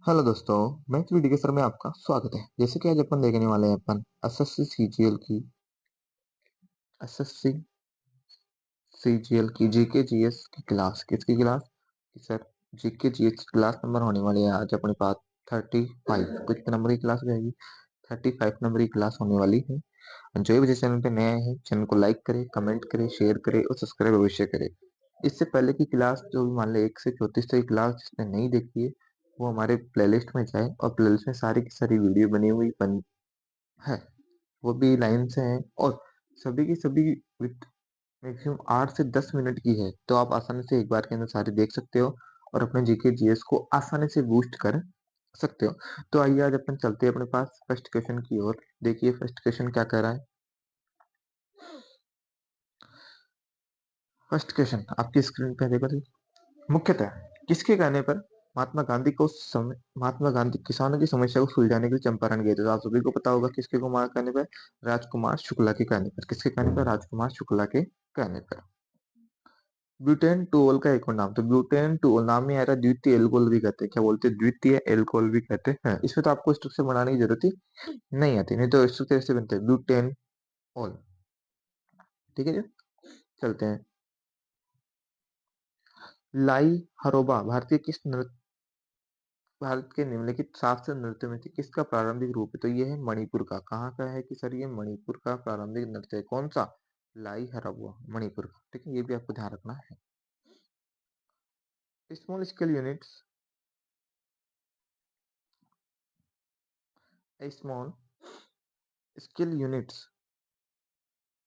Hello दोस्तों, मैं video के सर में आपका स्वागत है। जैसे कि आज अपन देखने वाले हैं अपन एसएससी सीजीएल की एसएससी सीजीएल की जीके जीएस की क्लास। किसकी क्लास कि sir GK GS class number होने वाली है आज अपने पास 35। कितने नंबर की क्लास हो जाएगी? 35 नंबर की क्लास होने वाली है। जो भी चैनल पे नया है चैनल को लाइक करे, कमेंट करे, शेयर करे और सब्सक्राइब अवश्य करे। इससे पहले की क्लास जो भी मान ले 1 से 34 तक की क्लास जिसने नहीं देखी है वो हमारे प्लेलिस्ट में जाए और प्लेलिस्ट में सारी की सारी वीडियो बनी हुई है। वो भी लाइन से है और सभी की सभी विथ मैक्सिमम 8 से 10 मिनट की है, तो आप आसानी से एक बार के अंदर सारी देख सकते हो और अपने जीके जीएस को आसानी से बूस्ट कर सकते हो। तो आइए आज अपन चलते हैं अपने पास फर्स्ट क्वेश्चन की ओर। देखिए फर्स्ट क्वेश्चन क्या कह रहा है। फर्स्ट क्वेश्चन आपकी स्क्रीन पे देखो। मुख्यतः किसके कहने पर महात्मा गांधी किसानों की समस्या को सुलझाने के लिए चंपारण गए थे? तो आप सभी को पता होगा किसके कुमार कहने पर, राजकुमार शुक्ला के कहने पर। किसके कहने पर? राजकुमार शुक्ला के कहने पर। ब्यूटेन टोल का एक और नाम, तो ब्यूटेन टोल नाम में आ रहा है द्वितीय एल्कोहल भी कहते हैं। क्या बोलते हैं? द्वितीय एल्कोहल भी कहते हैं। इसमें तो आपको स्ट्रक्चर बनाने की जरूरत ही नहीं आती, नहीं तो स्ट्रक्चर ऐसे बनते हैं ब्यूटेन ऑल। ठीक है जी, चलते हैं। लाई हरोबा भारत के निम्नलिखित शास्त्रीय नृत्य में से किसका प्रारंभिक रूप है? तो ये है मणिपुर का। कहाँ का है कि सर ये मणिपुर का प्रारंभिक नृत्य है। कौन सा? लाई हरबुआ, मणिपुर का। ठीक है, ये भी आपको ध्यान रखना है। Small scale units small scale units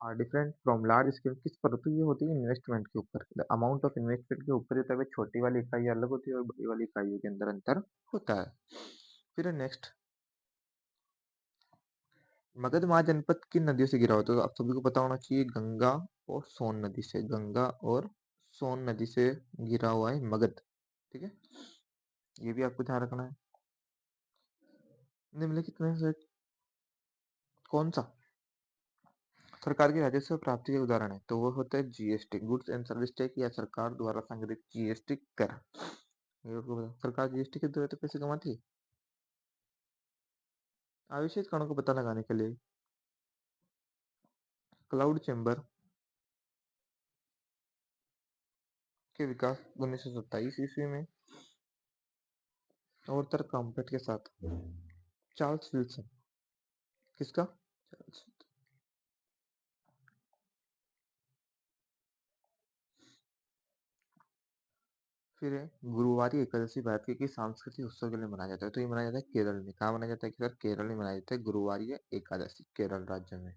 are different from large scale किस पर? तो ये होती है इन्वेस्टमेंट के ऊपर, अमाउंट ऑफ इन्वेस्टमेंट के ऊपर होता है। छोटी वाली इकाई अलग होती है और बड़ी वाली इकाइयों के अंदर अंतर होता है। फिर नेक्स्ट, मगध महाजनपद किन नदियों से घिरा होता है? तो आप सभी को पता होना चाहिए गंगा और सोन नदी से। गंगा और सोन नदी से घिरा हुआ है मगध। ठीक है, ये भी आपको ध्यान रखना है। निम्नलिखित में से कौन सा सरकार के राजस्व प्राप्ति के उदाहरण है? तो वो होता है GST, goods and service tax, या सरकार द्वारा संग्रहित जीएसटी कर। ये आपको सरकार जीएसटी के द्वारा तो पैसे कमाती है। आवेशित कणों को पता लगाने के लिए क्लाउड चैम्बर के विकास 1927 ईस्वी में ऑर्थर कॉम्पेट के साथ चार्ल्स विल्सन। किसका? चार्ल्स। फिर है गुरुवारी एकादशी भारत के किस सांस्कृतिक उत्सव के लिए मनाया जाता है? तो ये मनाया जाता है केरल में। कहाँ मनाया जाता है कि सर? केरल में मनाया जाता है गुरुवारी एकादशी, केरल राज्य में।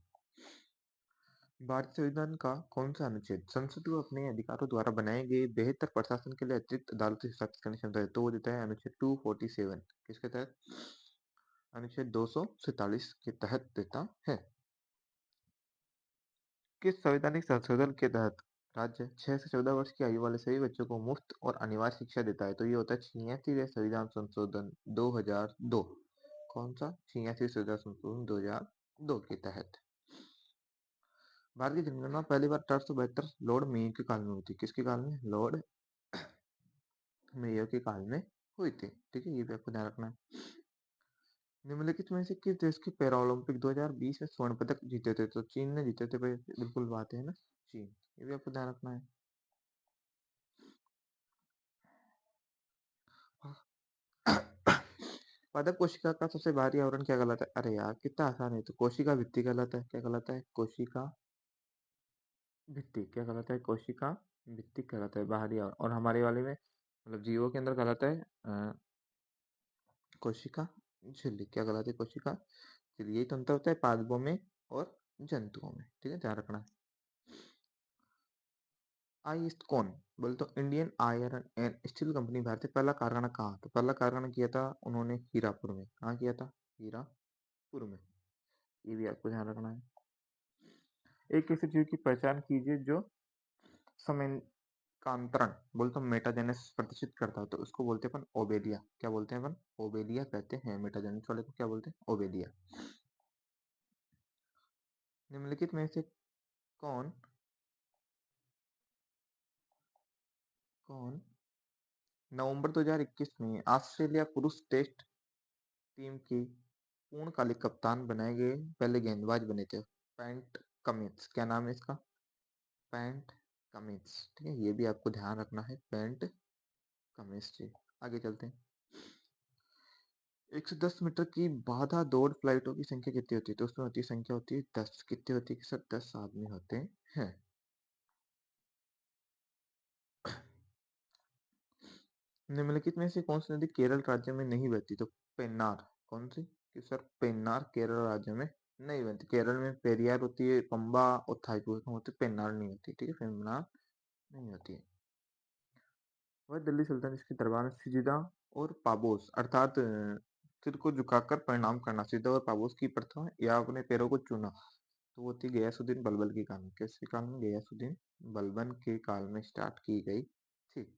भारतीय संविधान का कौन सा अनुच्छेद संसद को अपने अधिकारों द्वारा बनाए गए बेहतर प्रशासन के लिए अतिरिक्त अदालतों से स्थापित करने की क्षमता है? तो वो देता है अनुच्छेद 247। किसके तहत? अनुच्छेद 247 के तहत देता है। किस संवैधानिक संशोधन के तहत राज्य 6 से 14 वर्ष की आयु वाले सभी बच्चों को मुफ्त और अनिवार्य शिक्षा देता है? तो ये होता है 86वें संविधान संशोधन 2002। कौन सा? 86वें संविधान संशोधन 2002 के तहत। भारत की जनगणना पहली बार 1872 लॉर्ड मेयो के काल में हुई थी। किसके काल में? लॉर्ड मेयो के काल में हुई थी। ठीक है, ये भी आपको ध्यान रखना है। निम्नलिखित में से किस देश के पैरा ओलंपिक 2020 में स्वर्ण पदक जीते थे? तो चीन ने जीते थे भाई, बिल्कुल बात है ना, चीन। ये भी आपको ध्यान रखना है। पादप कोशिका का सबसे बाहरी आवरण क्या कहलाता है? अरे यार कितना आसान है, तो कोशिका भित्ति कहलाता है। क्या कहलाता है? कोशिका भित्ति। क्या कहलाता है? कोशिका भित्ति कहलाता है बाहरी आवरण। और हमारे वाले में मतलब जीवों के अंदर कहलाता है कोशिका झिल्ली। क्या कहलाती है? कोशिका झिल्ली। यही तो अंतर होता है पादपों में और जंतुओं में। ठीक है, ध्यान रखना है। आई ईस्ट कौन? बोले तो Indian iron and steel company भारतीय पहला कारखाना कहाँ? तो पहला कारखाना किया था उन्होंने हीरापुर में। कहाँ किया था? हीरापुर में। ये भी आपको ध्यान रखना है। एक ऐसे जीव की पहचान कीजिए जो समांतरण बोले तो मेटाजेनेस प्रदर्शित करता है। तो उसको बोलते हैं अपन ओबेलिया। क्या बोलते हैं अपन? ओबेलिया कहते हैं। मेटाजेनेस वाले को क्या बोलते हैं? ओबेलिया। निम्नलिखित में से कौन कौन नवंबर 2021 में ऑस्ट्रेलिया पुरुष टेस्ट टीम के पूर्णकालिक कप्तान बनाए गए पहले गेंदबाज बने थे पैट कमिंस। क्या नाम है इसका? PAT Cummins. ठीक है, ये भी आपको ध्यान रखना है, पैट कमिंस जी। आगे चलते हैं। 110 मीटर की बाधा दौड़ फ्लाइटों की संख्या कितनी होती है? तो उसमें होती है, संख्या होती है 10। कितनी होती है सर? 10 आदमी होते हैं। निम्नलिखित में से कौन सी नदी केरल राज्य में नहीं बहती? तो पेन्नार। कौन सी? कि सर पेन्नार केरल राज्य में नहीं बहती। केरल में पेरियार होती है, पंबा और थाईपुर होती है, पेन्नार नहीं होती। ठीक है, पेन्नार नहीं होती है। वह दिल्ली सुल्तान जिसके दरबार में सिजदा और पाबोस अर्थात सिर को झुकाकर प्रणाम करना, सिजदा और पाबोस की प्रथा या अपने पैरों को चूना, तो वो थी गयासुद्दीन बलबन के काल में। किसके काल में? गयासुद्दीन बलबन के काल में स्टार्ट की गई थी।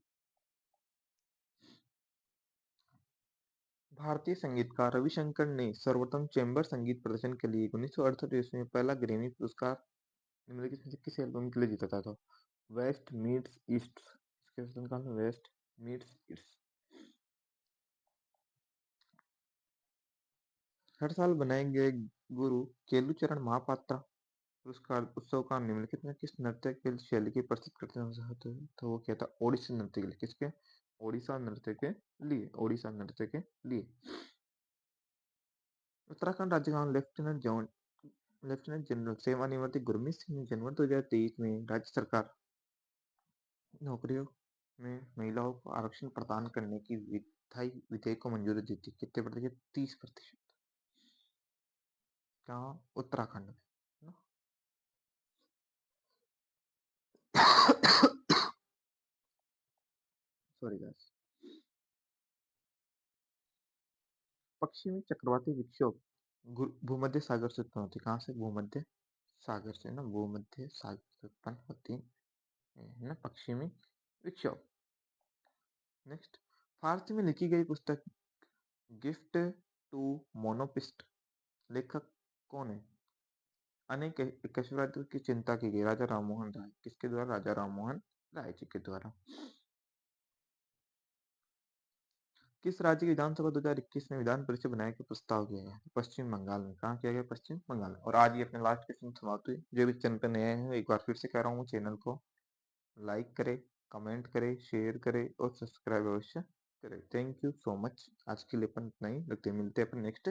भारतीय संगीतकार रविशंकर ने सर्वोत्तम चैम्बर संगीत प्रदर्शन के लिए 1968 में पहला ग्रैमी पुरस्कार निम्नलिखित में से किस एल्बम के लिए जीता था? तो वेस्ट मीट्स ईस्ट। इसके शासनकाल में वेस्ट मीट्स ईस्ट। हर साल बनाए गए गुरु केलुचरण महापात्रा पुरस्कार उत्सव का निम्नलिखित में किस नृत्य के शैली के प्रस्तुत करते होते हैं? तो वो क्या था? ओडिसी नृत्य के लिए। किसके? ओडिशा नृत्य के लिए। ओडिशा नृत्य के लिए। उत्तराखंड राज्य का लेफ्टिनेंट जनरल सेवानिवृत्त गुरमीत सिंह ने जनवरी 2023 में राज्य सरकार नौकरियों में महिलाओं को आरक्षण प्रदान करने की विधेयक को मंजूरी दी थी। कितने प्रतिशत? 30%। कहाँ? उत्तराखंड में ना? Sorry guys. पश्चिमी चक्रवाती विक्षोभ भूमध्य सागर से उत्पन्न होती है। कहाँ से? भूमध्य सागर से ना, भूमध्य सागर से उत्पन्न होती है ना पश्चिमी विक्षोभ। नेक्स्ट, फारसी में लिखी गई पुस्तक गिफ्ट टू मोनोपिस्ट लेखक कौन है? अनेक कैशवराज की चिंता की गई। राजा राममोहन राय। किसके द्वारा? राजा राममोहन राय जी के द्वारा। किस राज्य की विधानसभा 2021 में विधान परिषद बनाने का प्रस्ताव किया गया? पश्चिम बंगाल में। कहाँ किया गया? पश्चिम बंगाल में। और आज ये अपने लास्ट क्वेश्चन समाप्त हुई। जो भी चैनल पर नए हैं, एक बार फिर से कह रहा हूँ, चैनल को लाइक करें, कमेंट करें, शेयर करें और सब्सक्राइब अवश्य करें। Thank you so much. आज के लिए अपन इतना ही रखते हैं। मिलते हैं अपन नेक्स्ट